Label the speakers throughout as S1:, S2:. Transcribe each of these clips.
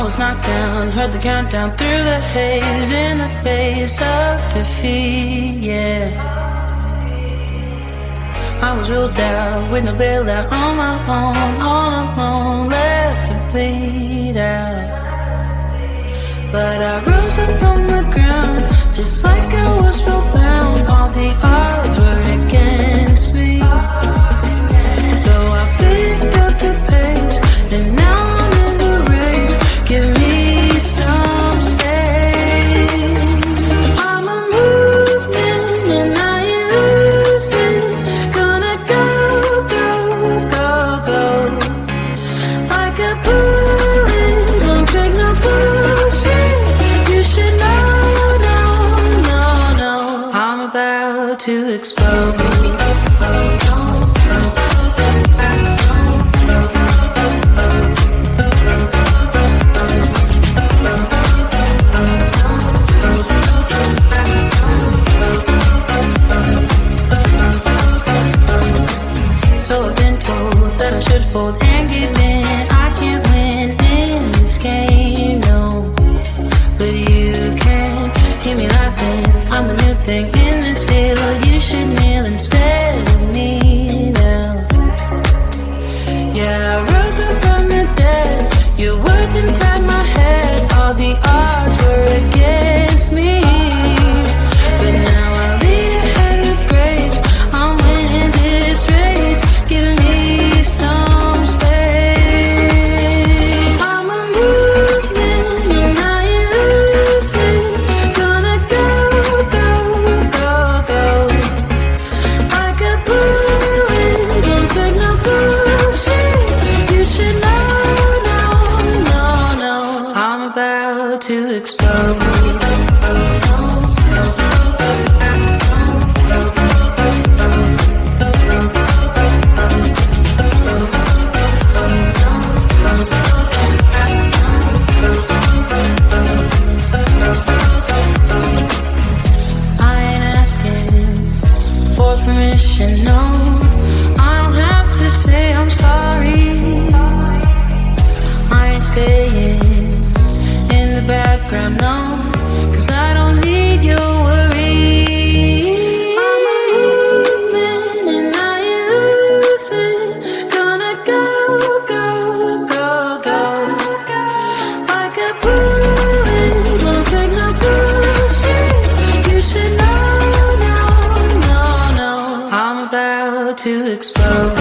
S1: I was knocked down, heard the countdown through the haze, in the face of defeat, yeah. I was ruled out, with no bailout, on my own, all alone, left to bleed out. But I rose up from the ground, just like I was spellbound. All the odds were against me. So I picked up the pace, and now I'm in the race. Give me some space. I'm a movement and I ain't losing. Gonna go, go, go, go. Like a bullet, don't take no bullshit. You should know, no, no, no. I'm about to explode. So I've been told that I should fold and give in. I can't win in this game, no. But you can hear me laughing. I'm the new thing in this deal. You should kneel instead of me now. Yeah, I rose up from the dead. Your words inside my head. All the odds were against me. But now I lead ahead with grace. I'm winning this race. Give me some space. I'm a movement and I ain't losing. Gonna go, go, go, go. Like a bullet, don't take no bullshit. You should know, no, no, no. I'm about to explode. Permission, no, I don't have to say I'm sorry. I ain't staying in the background, no, 'cause I don't need your worry. I'm a movement and I ain't losing. Gonna go, go, go, go. Like a bullet, won't take no bullshit. You should know. I'm about to explode.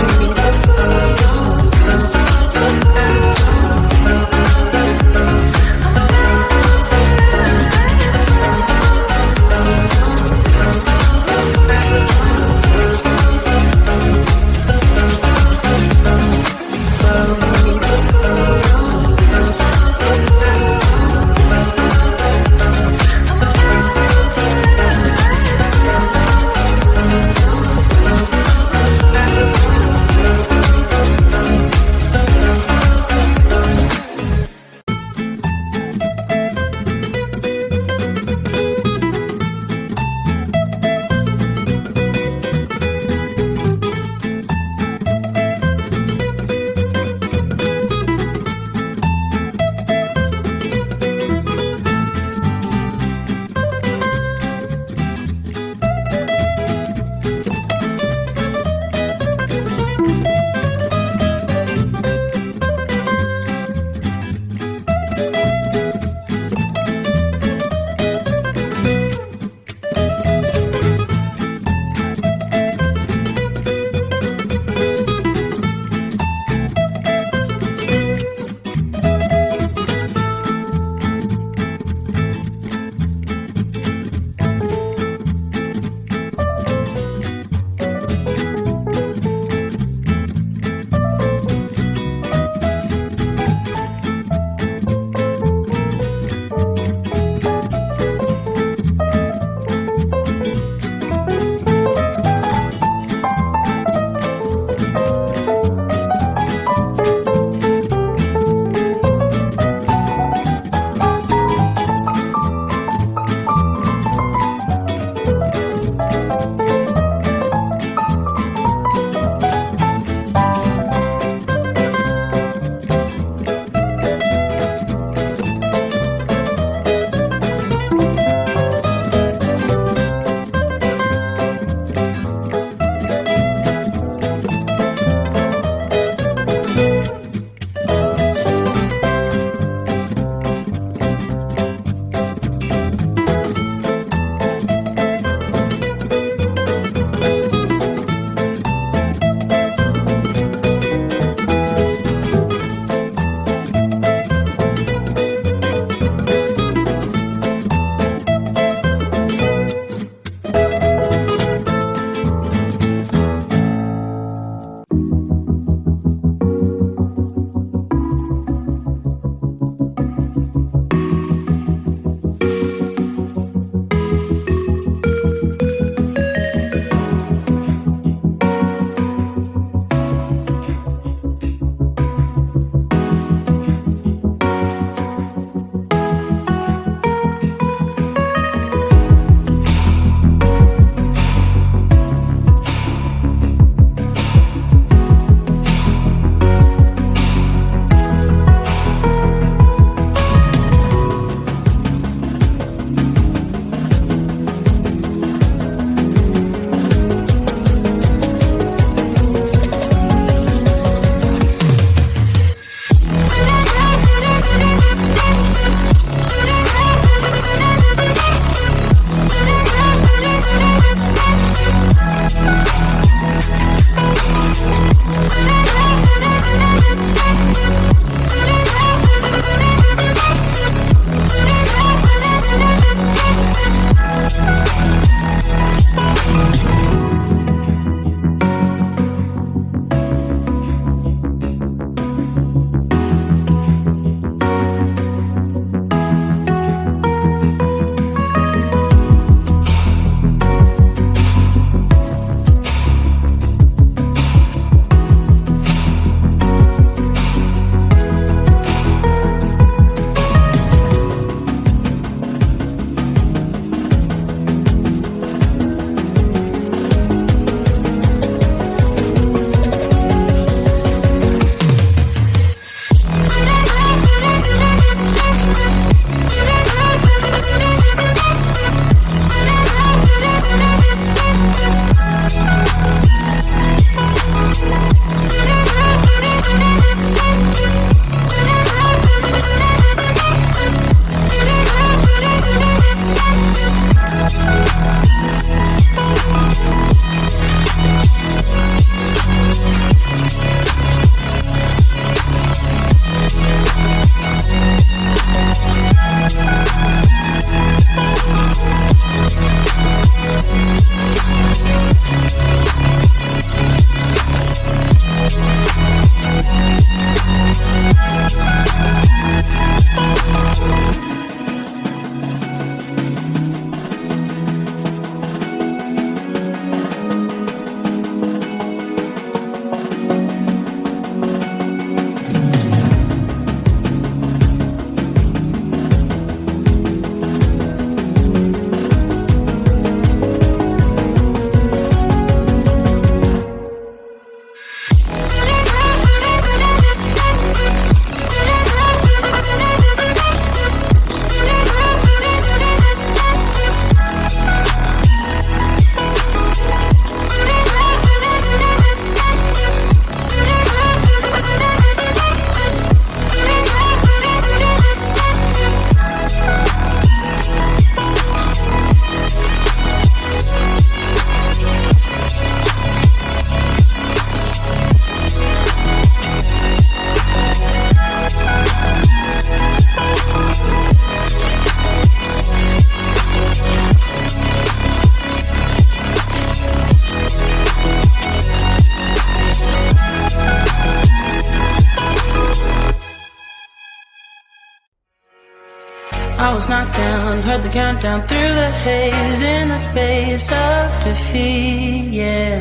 S1: was knocked down, heard the countdown through the haze in the face of defeat, yeah.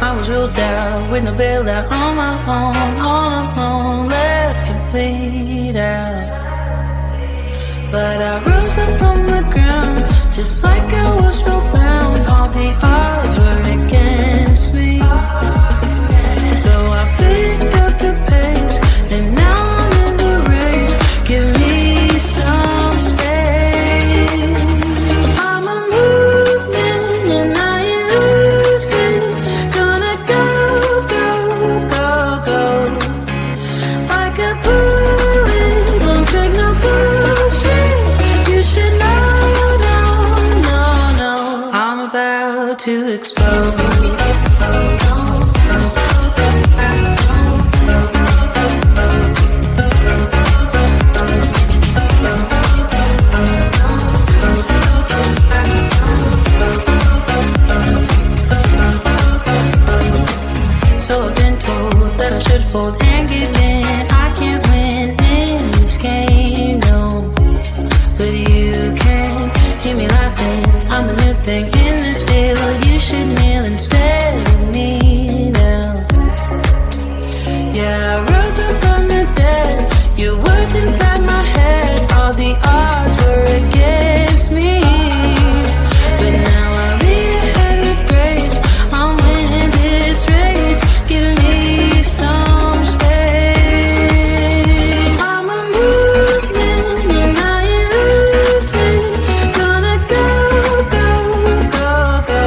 S1: I was ruled out with no bailout on my own, all alone, left to bleed out. But I rose up from the ground, just like I was spellbound. All the odds were against me. So I picked up the pace, and now I'm in the race. Give me some space. I'm a movement, and I ain't losing. Gonna go, go, go, go. Like a bullet, won't take no bullshit. You should know, no, no, no. I'm about to explode. So I've been told that I should fold and give in. I can't win in this game, no. But you can hear me laughing. I'm the new thing in this deal. You should kneel instead of me now. Yeah, I rose up from the dead. Your words inside my head. All the odds were against me. But now I'll lead ahead with grace. I'm winning this race. Give me some space. I'm a movement and I ain't losing. Gonna go, go, go, go.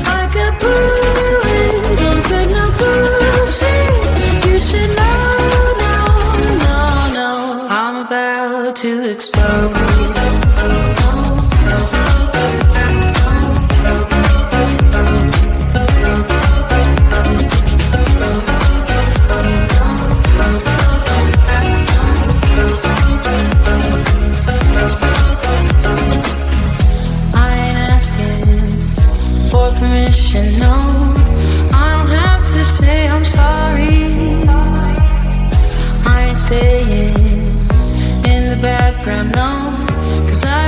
S1: Like a bullet, don't take no bullshit. You should know, no, no, no. I'm about to explode. Permission, no, I don't have to say I'm sorry. I ain't staying in the background, no, 'cause I